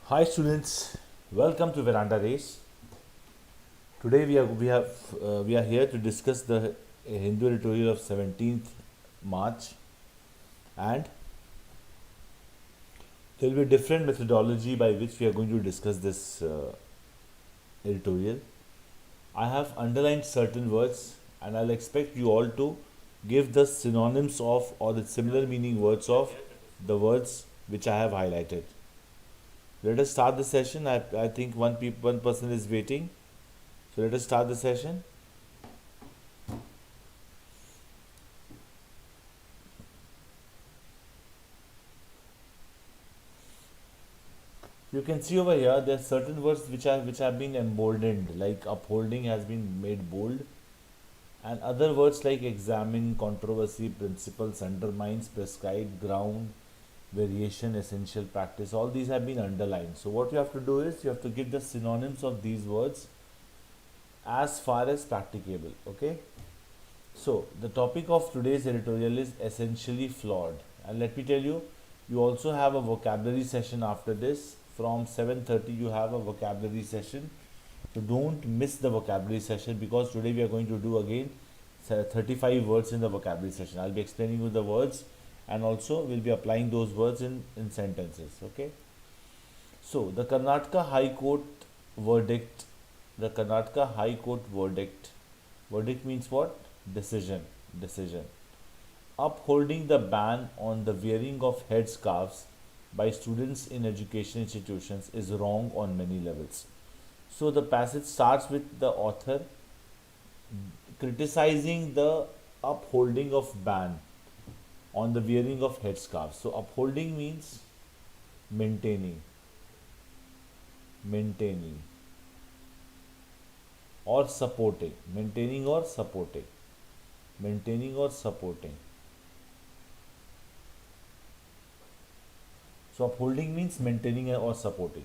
Hi students, welcome to VerandaRace. Today we are here to discuss the Hindu editorial of 17th March, and there will be a different methodology by which we are going to discuss this editorial. I have underlined certain words, and I'll expect you all to give the synonyms of or the similar meaning words of the words which I have highlighted. Let us start the session. I think one person is waiting. So let us start the session. You can see over here there are certain words which have been emboldened, like upholding has been made bold, and other words like examine, controversy, principles, undermines, prescribed, ground, variation, essential, practice. All these have been underlined. So what you have to do is you have to give the synonyms of these words as far as practicable. Okay. So the topic of today's editorial is essentially flawed, and let me tell you, you also have a vocabulary session after this. From 7:30 you have a vocabulary session, so don't miss the vocabulary session, because today we are going to do again 35 words in the vocabulary session. I'll be explaining you the words, and also we'll be applying those words in sentences. Okay. So the Karnataka High Court verdict. The Karnataka High Court verdict. Verdict means what? Decision. Decision. Upholding the ban on the wearing of headscarves by students in education institutions is wrong on many levels. So the passage starts with the author criticizing the upholding of ban on the wearing of headscarves. So upholding means maintaining, maintaining, or supporting, maintaining or supporting, maintaining or supporting. So upholding means maintaining or supporting.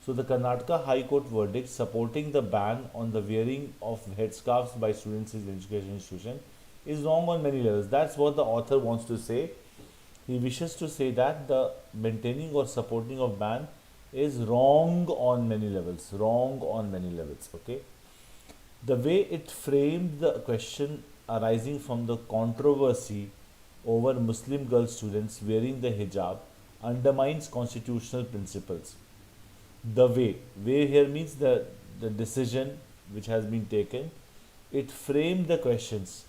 So the Karnataka High Court verdict supporting the ban on the wearing of headscarves by students in education institution is wrong on many levels. That's what the author wants to say. He wishes to say that the maintaining or supporting of ban is wrong on many levels. Wrong on many levels. Okay. The way it framed the question arising from the controversy over Muslim girl students wearing the hijab undermines constitutional principles. The way here means the decision which has been taken. It framed the questions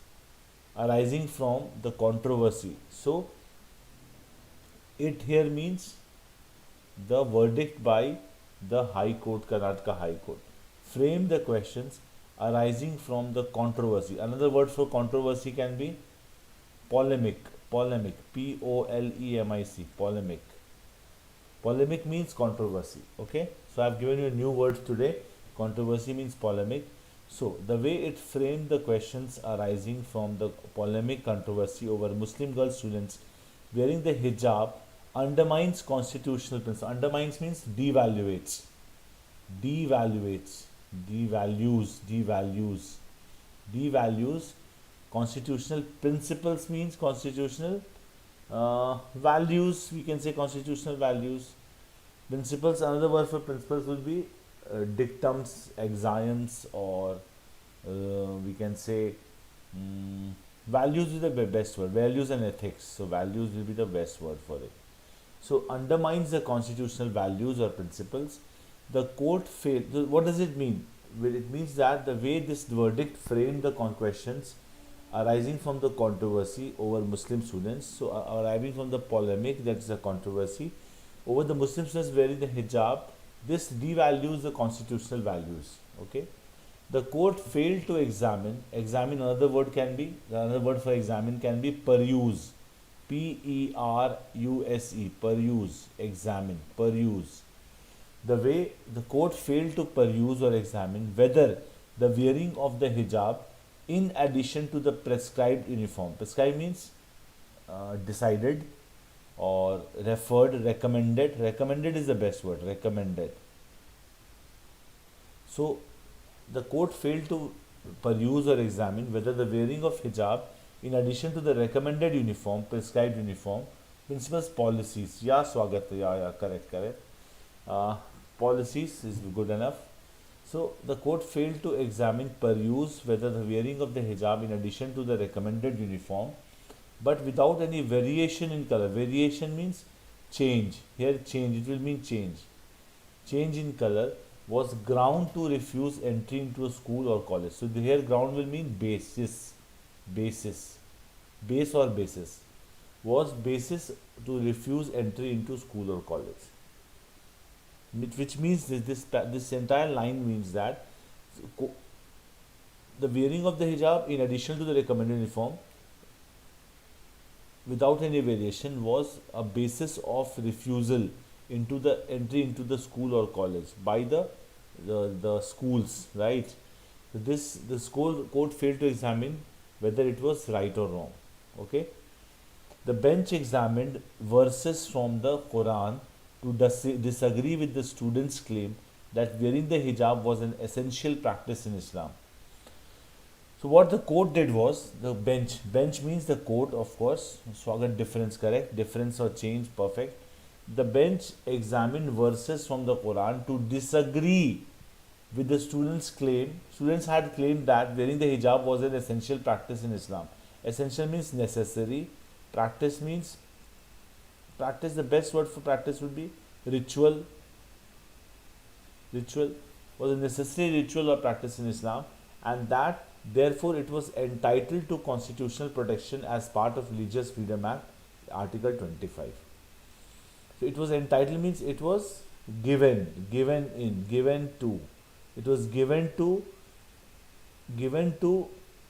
arising from the controversy. So it here means the verdict by the High Court, Karnataka High Court, framed the questions arising from the controversy. Another word for controversy can be polemic. Polemic, Polemic, polemic. Polemic means controversy. Okay, so I've given you a new word today. Controversy means polemic. So the way it framed the questions arising from the polemic controversy over Muslim girl students wearing the hijab undermines constitutional principles. Undermines means devaluates, devaluates, devalues constitutional principles means constitutional values. We can say constitutional values. Principles, another word for principles will be dictums, axioms, or we can say values is the best word. Values and ethics. So values will be the best word for it. So undermines the constitutional values or principles. The court failed. What does it mean? Well, it means that the way this verdict framed the questions arising from the controversy over Muslim students, so arriving from the polemic, that is a controversy over the Muslim students wearing the hijab, this devalues the constitutional values. Okay, the court failed to examine. Examine, another word can be, another word for examine can be peruse, Peruse, peruse, examine, peruse. The way the court failed to peruse or examine whether the wearing of the hijab in addition to the prescribed uniform. Prescribed means decided or referred, recommended. Recommended is the best word, recommended. So the court failed to peruse or examine whether the wearing of hijab in addition to the recommended uniform, prescribed uniform, principles, policies. Yeah, Swagat, yeah, correct. policies is good enough. So the court failed to examine per use whether the wearing of the hijab in addition to the recommended uniform, but without any variation in color. Variation means change. Here change, it will mean change. Change in color was ground to refuse entry into a school or college. So the here ground will mean basis, basis, base or basis, was basis to refuse entry into school or college. Which means this entire line means that the wearing of the hijab in addition to the recommended uniform without any variation was a basis of refusal into the entry into the school or college by the schools, right? So the school court failed to examine whether it was right or wrong. Okay, the bench examined verses from the Quran to disagree with the students' claim that wearing the hijab was an essential practice in Islam. So what the court did was, the bench means the court, of course. Swagat difference, correct? Difference or change, perfect. The bench examined verses from the Quran to disagree with the students' claim. Students had claimed that wearing the hijab was an essential practice in Islam. Essential means necessary. Practice means, practice, the best word for practice would be ritual. Ritual was a necessary ritual or practice in Islam, and that therefore it was entitled to constitutional protection as part of Religious Freedom Act, Article 25. So it was entitled means it was given to. It was given to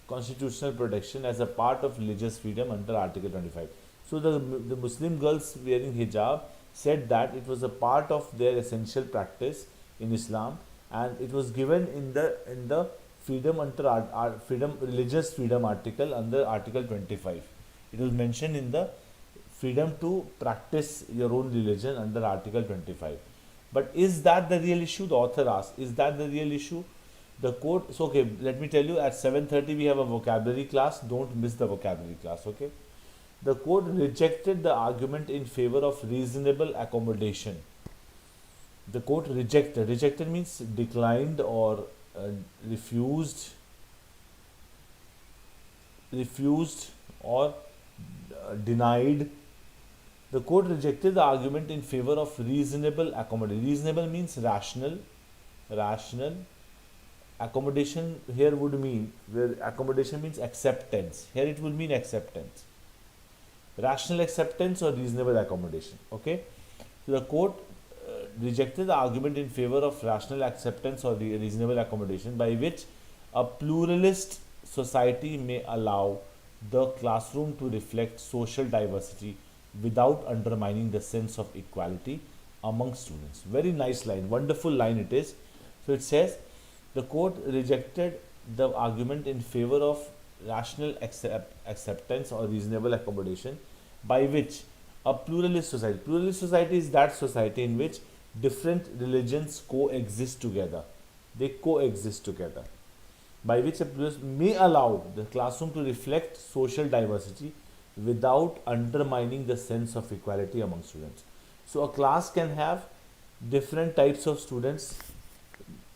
constitutional protection as a part of religious freedom under Article 25. So the Muslim girls wearing hijab said that it was a part of their essential practice in Islam, and it was given in the freedom under religious freedom article under Article 25. It was mentioned in the freedom to practice your own religion under Article 25. But is that the real issue? The author asks, is that the real issue? The court, so okay, let me tell you, at 7:30 we have a vocabulary class. Don't miss the vocabulary class, okay? The court rejected the argument in favor of reasonable accommodation. The court rejected means declined or refused or denied. The court rejected the argument in favor of reasonable accommodation. Reasonable means rational. Accommodation here would mean, where accommodation means acceptance. Here it will mean acceptance. Rational acceptance or reasonable accommodation. Okay. So the court rejected the argument in favor of rational acceptance or reasonable accommodation by which a pluralist society may allow the classroom to reflect social diversity without undermining the sense of equality among students. Very nice line, wonderful line it is. So it says, the court rejected the argument in favor of rational acceptance or reasonable accommodation by which a pluralist society is that society in which different religions coexist together. They coexist together. By which a pluralist may allow the classroom to reflect social diversity without undermining the sense of equality among students. So a class can have different types of students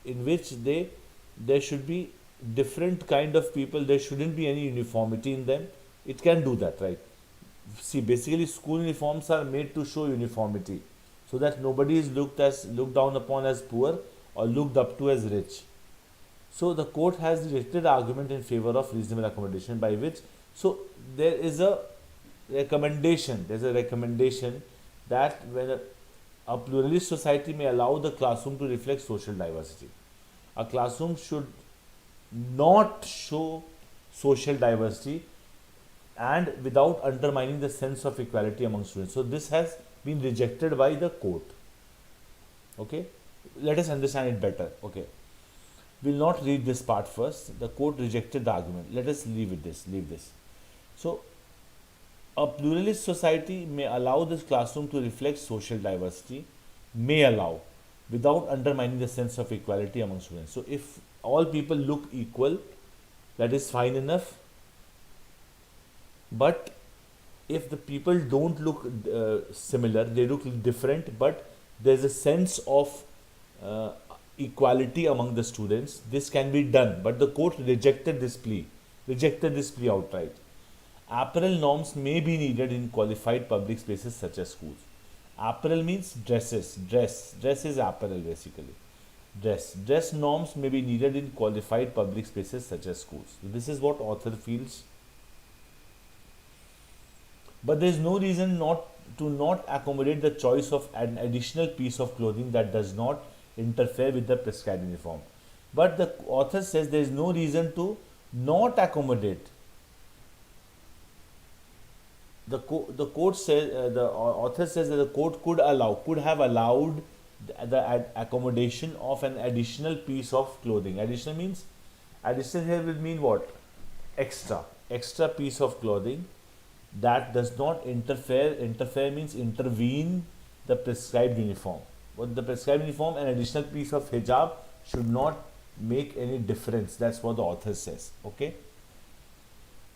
in which there should be different kind of people. There shouldn't be any uniformity in them. It can do that, right? See, basically school uniforms are made to show uniformity so that nobody is looked down upon as poor or looked up to as rich. So the court has rejected the argument in favor of reasonable accommodation by which, so there is a recommendation, that when a pluralist society may allow the classroom to reflect social diversity. A classroom should not show social diversity and without undermining the sense of equality among students. So this has been rejected by the court. Okay, let us understand it better. Okay, we'll not read this part first. The court rejected the argument. Let us leave this. So a pluralist society may allow this classroom to reflect social diversity, may allow, without undermining the sense of equality among students. So if all people look equal, that is fine enough. But if the people don't look similar, they look different, but there's a sense of uh, equality among the students, this can be done. But the court rejected this plea outright. Apparel norms may be needed in qualified public spaces such as schools. Apparel means dresses. Dress is apparel basically. Dress norms may be needed in qualified public spaces such as schools. This is what author feels. But there is no reason not accommodate the choice of an additional piece of clothing that does not interfere with the prescribed uniform. But the author says there is no reason to not accommodate. The court says, the author says that the court could have allowed the accommodation of an additional piece of clothing. Additional here will mean what? Extra piece of clothing that does not interfere means intervene the prescribed uniform. But the prescribed uniform, an additional piece of hijab should not make any difference. That's what the author says. Okay.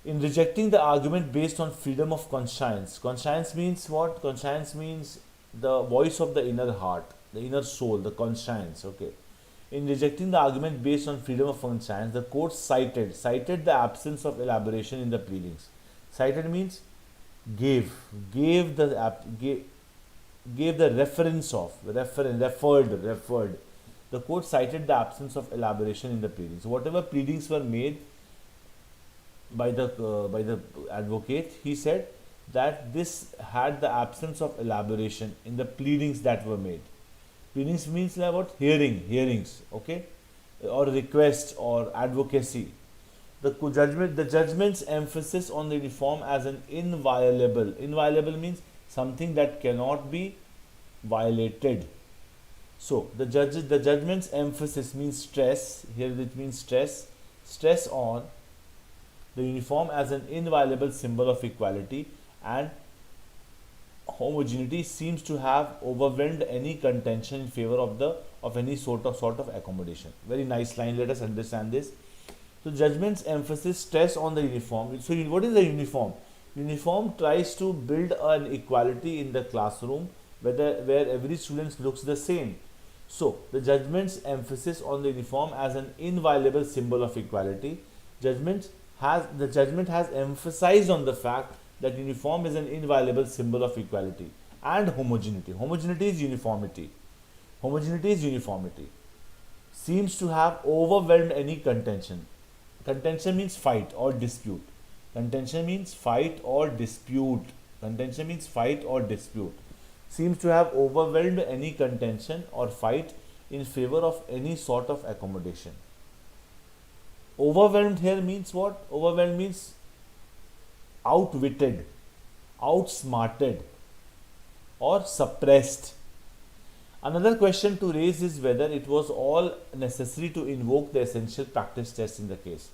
In rejecting the argument based on freedom of conscience means what? Conscience means the voice of the inner heart, the inner soul, the conscience. Okay. In rejecting the argument based on freedom of conscience, the court cited the absence of elaboration in the pleadings. Cited means gave the reference of, referred. The court cited the absence of elaboration in the pleadings. So whatever pleadings were made by the advocate, he said that this had the absence of elaboration in the pleadings that were made. Pleadings means like what? Hearings, okay, or request or advocacy. The judgment's emphasis on the uniform as an inviolable. Inviolable means something that cannot be violated. So the judgment's emphasis means stress. Here it means stress on the uniform as an inviolable symbol of equality and homogeneity seems to have overwhelmed any contention in favor of any sort of accommodation. Very nice line. Let us understand this. So judgment's emphasis stress on the uniform. So what is the uniform? Uniform tries to build an equality in the classroom where every student looks the same. So the judgment's emphasis on the uniform as an inviolable symbol of equality. The judgment has emphasized on the fact that uniform is an inviolable symbol of equality and homogeneity. Homogeneity is uniformity. Seems to have overwhelmed any contention. Contention means fight or dispute. Seems to have overwhelmed any contention or fight in favor of any sort of accommodation. Overwhelmed here means what? Overwhelmed means outwitted, outsmarted, or suppressed. Another question to raise is whether it was all necessary to invoke the essential practice test in the case.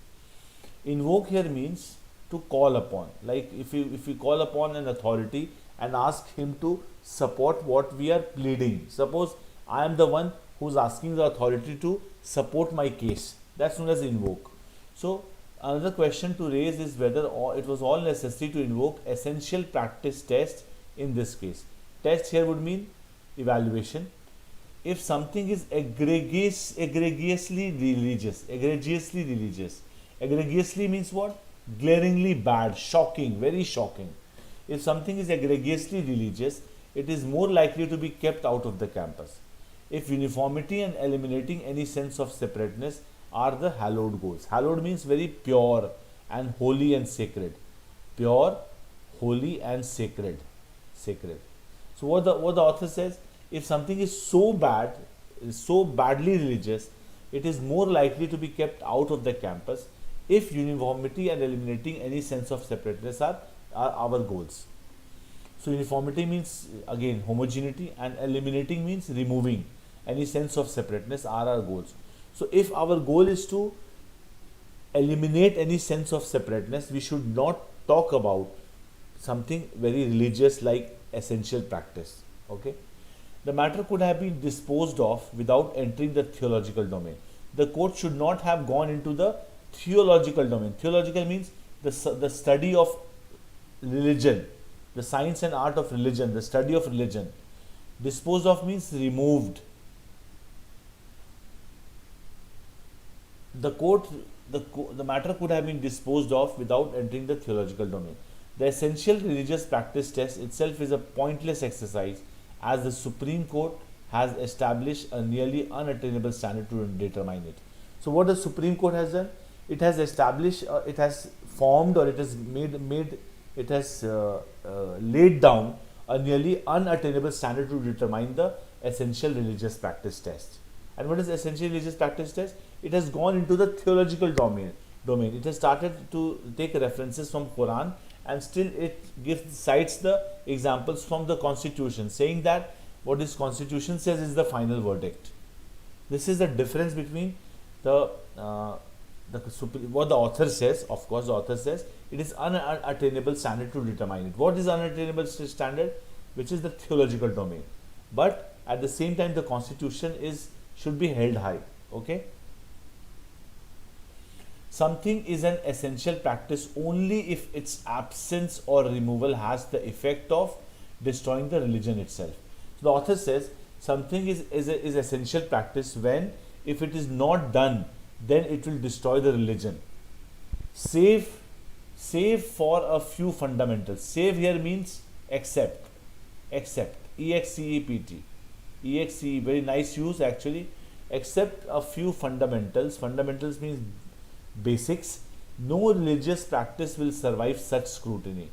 Invoke here means to call upon. Like if we call upon an authority and ask him to support what we are pleading. Suppose I am the one who is asking the authority to support my case. That's known as invoke. So another question to raise is whether it was all necessary to invoke essential practice test in this case. Test here would mean evaluation. If something is egregiously religious. Egregiously means what? Glaringly bad, shocking, very shocking. If something is egregiously religious, it is more likely to be kept out of the campus. If uniformity and eliminating any sense of separateness are the hallowed goals. Hallowed means very pure and holy and sacred. Pure, holy and sacred. So what the author says, if something is so bad, so badly religious, it is more likely to be kept out of the campus if uniformity and eliminating any sense of separateness are our goals. So uniformity means again homogeneity and eliminating means removing any sense of separateness are our goals. So if our goal is to eliminate any sense of separateness, we should not talk about something very religious like essential practice. Okay. The matter could have been disposed of without entering the theological domain. The court should not have gone into the theological domain. Theological means the study of religion, the science and art of religion, the study of religion. Disposed of means removed. the matter could have been disposed of without entering the theological domain. The essential religious practice test itself is a pointless exercise, as the Supreme Court has established a nearly unattainable standard to determine it. So, what the Supreme Court has done? It has established, it has formed, or it has it has laid down a nearly unattainable standard to determine the essential religious practice test. And what is essential religious practice test? It has gone into the theological domain. It has started to take references from Quran, and still it cites the examples from the Constitution, saying that what this Constitution says is the final verdict. This is the difference between what the author says. Of course, the author says it is unattainable standard to determine it. What is unattainable standard? Which is the theological domain. But at the same time, the Constitution should be held high. Okay. Something is an essential practice only if its absence or removal has the effect of destroying the religion itself. So the author says something is essential practice when, if it is not done, then it will destroy the religion. Save for a few fundamentals. Save here means accept. EXCEPT. EXCE, very nice use actually. Except a few fundamentals. Fundamentals means basics. No religious practice will survive such scrutiny.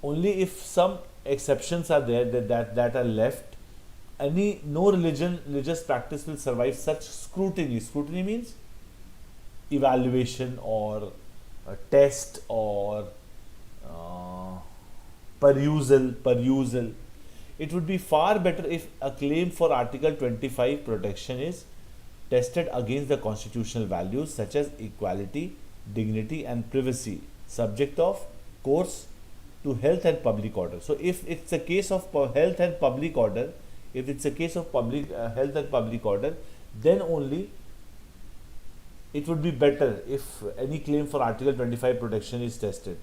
Only if some exceptions are there that are left, no religious practice will survive such scrutiny. Scrutiny means evaluation or a test or perusal. It would be far better if a claim for Article 25 protection is tested against the constitutional values such as equality, dignity and privacy, subject of course to health and public order. So if it's a case of health and public order, then only it would be better if any claim for Article 25 protection is tested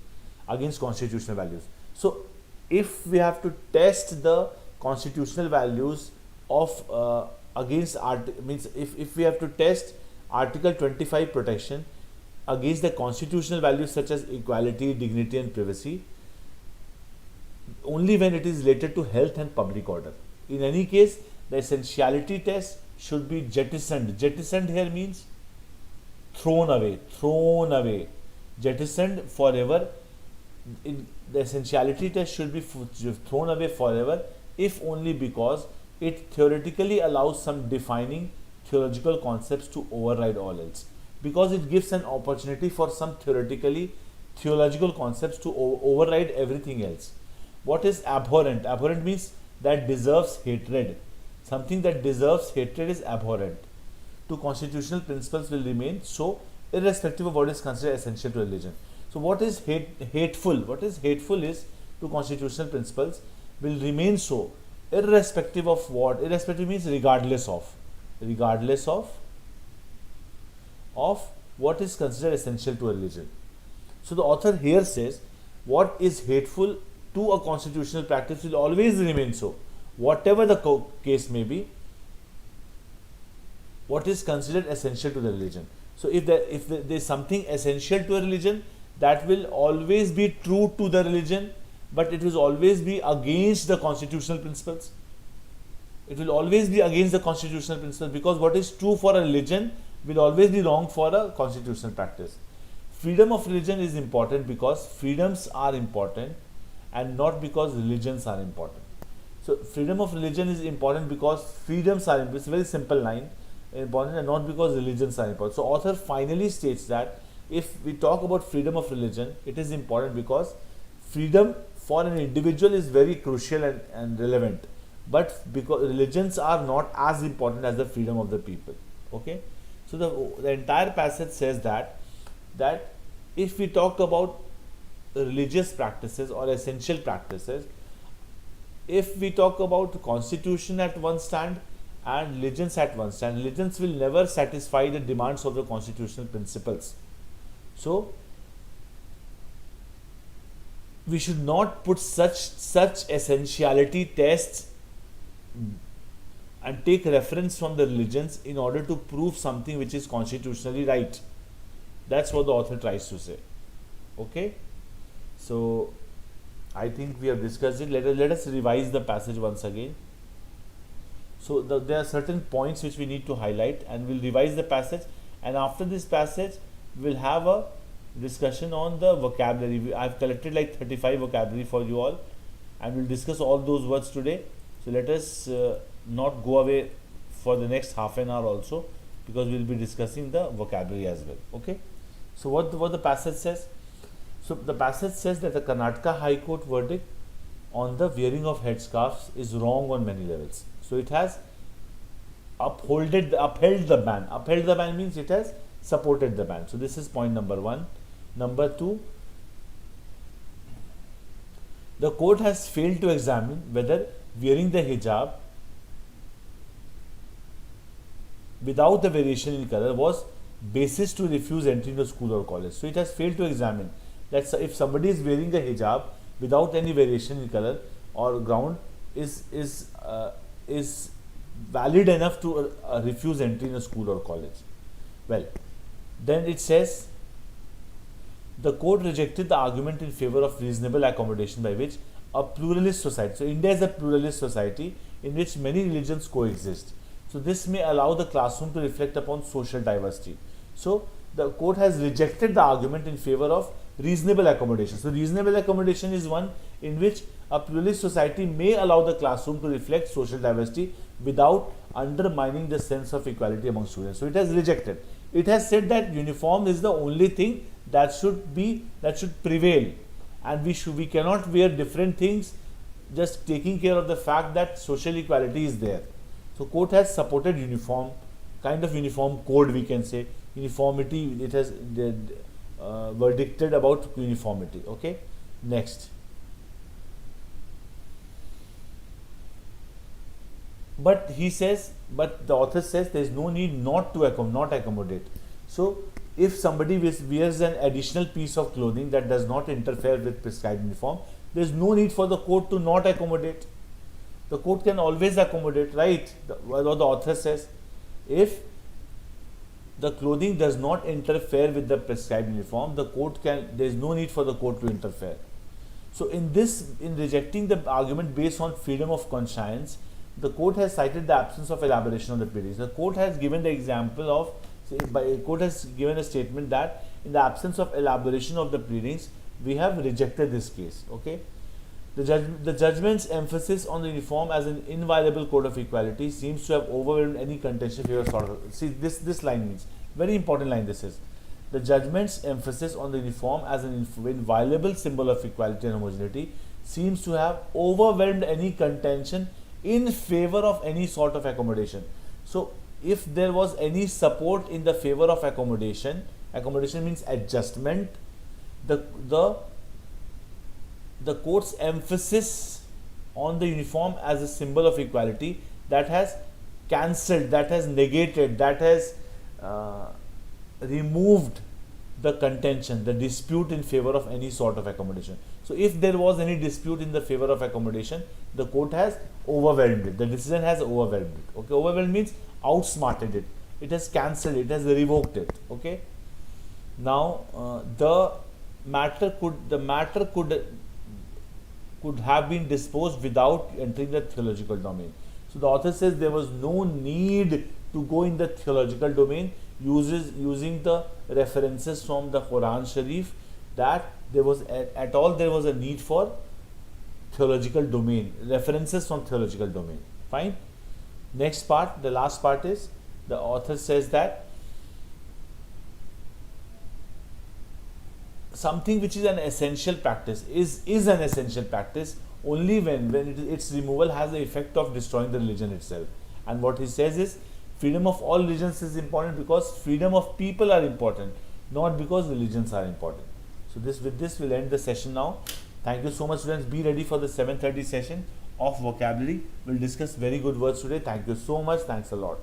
against constitutional values. So if we have to test the constitutional values of if we have to test Article 25 protection against the constitutional values such as equality, dignity and privacy, only when it is related to health and public order. In any case, the essentiality test should be jettisoned. Jettisoned here means thrown away, jettisoned forever. The essentiality test should be thrown away forever, if only because it theoretically allows some defining theological concepts to override all else. Because it gives an opportunity for some theological concepts to override everything else. What is abhorrent? Abhorrent means that deserves hatred. Something that deserves hatred is abhorrent. To constitutional principles will remain so, irrespective of what is considered essential to religion. So what is hateful? What is hateful is to constitutional principles will remain so, irrespective of what? Irrespective means regardless of what is considered essential to a religion. So the author here says what is hateful to a constitutional practice will always remain so, whatever the case may be, what is considered essential to the religion. So if there is something essential to a religion, that will always be true to the religion, but it will always be against the constitutional principles. It will always be against the constitutional principles, because what is true for a religion will always be wrong for a constitutional practice. Freedom of religion is important because freedoms are important and not because religions are important. So freedom of religion is important because freedoms are important. It's a very simple line, important, and not because religions are important. So author finally states that if we talk about freedom of religion, it is important because freedom for an individual is very crucial and relevant, but because religions are not as important as the freedom of the people. Okay, so the entire passage says that if we talk about religious practices or essential practices, if we talk about constitution at one stand and religions at one stand, religions will never satisfy the demands of the constitutional principles. So we should not put such essentiality tests and take reference from the religions in order to prove something which is constitutionally right. That's what the author tries to say. Okay, so I think we have discussed it. Let us revise the passage once again. So there are certain points which we need to highlight, and we'll revise the passage, and after this passage we'll have a discussion on the vocabulary. I've collected like 35 vocabulary for you all, and we'll discuss all those words today. So let us not go away for the next half an hour also, because we'll be discussing the vocabulary as well. Okay, so what the passage says. So the passage says that the Karnataka High Court verdict on the wearing of headscarves is wrong on many levels. So it has upheld the ban. Upheld the ban means it has supported the ban. So this is point number 1. Number 2, the court has failed to examine whether wearing the hijab without the variation in color was basis to refuse entry into school or college. So it has failed to examine that if somebody is wearing a hijab without any variation in color or ground is valid enough to refuse entry in a school or college. Well, then it says the court rejected the argument in favor of reasonable accommodation by which a pluralist society. So India is a pluralist society in which many religions coexist. So this may allow the classroom to reflect upon social diversity. So the court has rejected the argument in favor of reasonable accommodation. So reasonable accommodation is one in which a pluralist society may allow the classroom to reflect social diversity without undermining the sense of equality among students. So it has rejected. It has said that uniform is the only thing that should prevail, and we cannot wear different things, just taking care of the fact that social equality is there. So court has supported uniform, kind of uniform code, we can say, uniformity. It has verdicted about uniformity. Okay, next. But the author says there is no need not accommodate. So if somebody wears an additional piece of clothing that does not interfere with prescribed uniform, there is no need for the court to not accommodate. The court can always accommodate, right? What the author says, if the clothing does not interfere with the prescribed uniform, there is no need for the court to interfere. So in rejecting the argument based on freedom of conscience, the court has cited the absence of elaboration of the pleadings. The court has given the example of, court has given a statement that in the absence of elaboration of the pleadings, we have rejected this case. Okay, the judgment's emphasis on the uniform as an inviolable code of equality seems to have overwhelmed any contention here. See, this line means, very important line this is. The judgment's emphasis on the uniform as an inviolable symbol of equality and homogeneity seems to have overwhelmed any contention in favor of any sort of accommodation. So if there was any support in the favor of accommodation means adjustment, the court's emphasis on the uniform as a symbol of equality, that has cancelled, that has negated, that has removed the contention, the dispute in favor of any sort of accommodation. So if there was any dispute in the favor of accommodation, the court has overwhelmed it. The decision has overwhelmed it. Okay, overwhelmed means outsmarted it. It has cancelled it. It has revoked it. Okay. Now the matter could have been disposed without entering the theological domain. So the author says there was no need to go in the theological domain, using the references from the Quran Sharif, that there was a need for theological domain, references from theological domain. Fine. Next part, the last part is, the author says that something which is an essential practice is an essential practice only when its removal has the effect of destroying the religion itself. And what he says is, freedom of all religions is important because freedom of people are important, not because religions are important. So with this we'll end the session now. Thank you so much, students. Be ready for the 7:30 session of vocabulary. We'll discuss very good words today. Thank you so much. Thanks a lot.